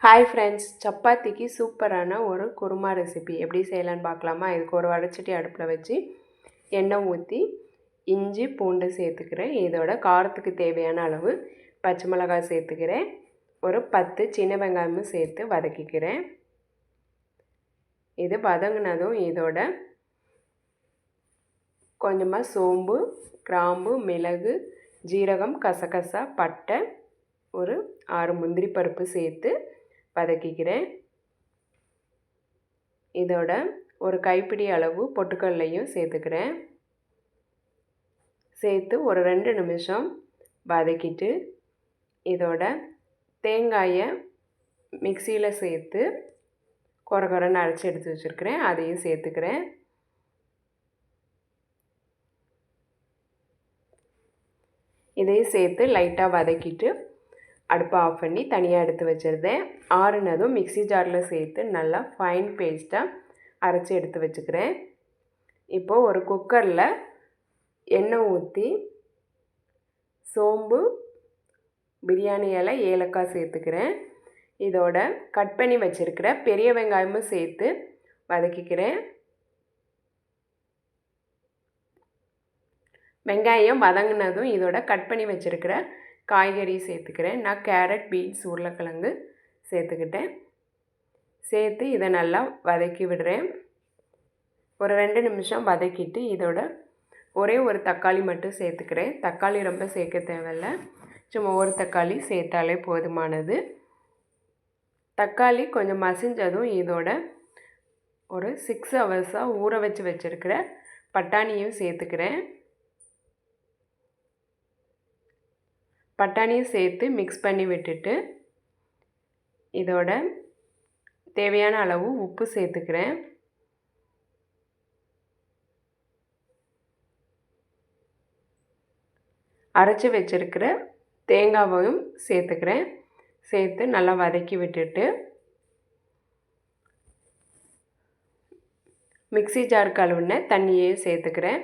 Hi friends, சப்பாத்திக்கு சூப்பரான ஒரு குருமா ரெசிபி எப்படி செய்யலான்னு பார்க்கலாமா? இதுக்கு ஒரு வடைச்சட்டி அடுப்பில் வச்சு எண்ணெய் ஊற்றி இஞ்சி பூண்டு சேர்த்துக்கிறேன். இதோட காரத்துக்கு தேவையான அளவு பச்சை மிளகாய் சேர்த்துக்கிறேன். ஒரு 10 சின்ன வெங்காயமும் சேர்த்து வதக்கிக்கிறேன். இது வதங்கினதும் இதோட கொஞ்சமாக சோம்பு, கிராம்பு, மிளகு, ஜீரகம், கசகசா, பட்டை, ஒரு 6 முந்திரி பருப்பு சேர்த்து வதக்கிக்கிறேன். இதோட ஒரு கைப்பிடி அளவு பொட்டுக்கடலையும் சேர்த்துக்கிறேன். சேர்த்து ஒரு 2 நிமிஷம் வதக்கிட்டு இதோட தேங்காயை மிக்சியில் சேர்த்து கொரகொரன்னு அரைச்சி எடுத்து வச்சுருக்கிறேன். அதையும் சேர்த்துக்கிறேன். இதையும் சேர்த்து லைட்டாக வதக்கிட்டு அடுப்பை ஆஃப் பண்ணி தனியாக எடுத்து வச்சுருந்தேன். ஆறுனதும் மிக்சி ஜாரில் சேர்த்து நல்லா ஃபைன் பேஸ்ட்டாக அரைச்சி எடுத்து வச்சுக்கிறேன். இப்போது ஒரு குக்கரில் எண்ணெய் ஊற்றி சோம்பு, பிரியாணி இலை, ஏலக்காய் சேர்த்துக்கிறேன். இதோட கட் பண்ணி வச்சுருக்கிற பெரிய வெங்காயமும் சேர்த்து வதக்கிக்கிறேன். வெங்காயம் வதங்கினதும் இதோட கட் பண்ணி வச்சுருக்கிற காய்கறி சேர்த்துக்கிறேன். நான் கேரட், பீன்ஸ், உருளைக்கிழங்கு சேர்த்துக்கிட்டேன். சேர்த்து இதை நல்லா வதக்கி விடுறேன். ஒரு 2 நிமிஷம் வதக்கிட்டு இதோட ஒரே ஒரு தக்காளி மட்டும் சேர்த்துக்கிறேன். தக்காளி ரொம்ப சேர்க்க தேவையில்ல, சும்மா ஒரு தக்காளி சேர்த்தாலே போதுமானது. தக்காளி கொஞ்சம் மசிஞ்சதும் இதோட ஒரு 6 ஹவர்ஸாக ஊற வச்சுருக்கிற பட்டாணியும் சேர்த்துக்கிறேன். பட்டாணியும் சேர்த்து மிக்ஸ் பண்ணி விட்டுட்டு இதோட தேவையான அளவு உப்பு சேர்த்துக்கிறேன். அரைச்சி வச்சுருக்கிற தேங்காவையும் சேர்த்துக்கிறேன். சேர்த்து நல்லா வதக்கி விட்டுட்டு மிக்சி ஜார் கழுவுன தண்ணியையும் சேர்த்துக்கிறேன்.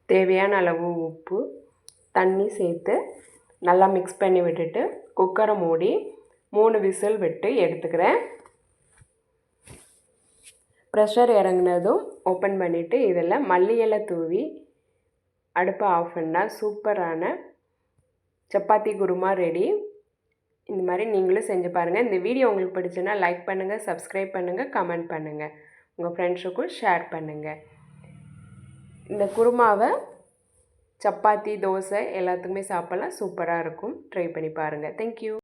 தேவையான அளவு உப்பு, தண்ணி சேர்த்து நல்லா மிக்ஸ் பண்ணி விட்டுட்டு குக்கரை மூடி 3 விசில் விட்டு எடுத்துக்கிறேன். ப்ரெஷர் இறங்கினதும் ஓப்பன் பண்ணிவிட்டு இதில் மல்லி இலை தூவி அடுப்பை ஆஃப் பண்ணால் சூப்பரான சப்பாத்தி குருமா ரெடி. இந்த மாதிரி நீங்களும் செஞ்சு பாருங்கள். இந்த வீடியோ உங்களுக்கு பிடிச்சுன்னா லைக் பண்ணுங்கள், சப்ஸ்கிரைப் பண்ணுங்கள், கமெண்ட் பண்ணுங்கள், உங்கள் ஃப்ரெண்ட்ஸுக்கும் ஷேர் பண்ணுங்கள். இந்த குருமாவை சப்பாத்தி, தோசை எல்லாத்துக்குமே சாப்பிட்லாம். சூப்பராக இருக்கும். ட்ரை பண்ணி பாருங்கள். தேங்க்யூ.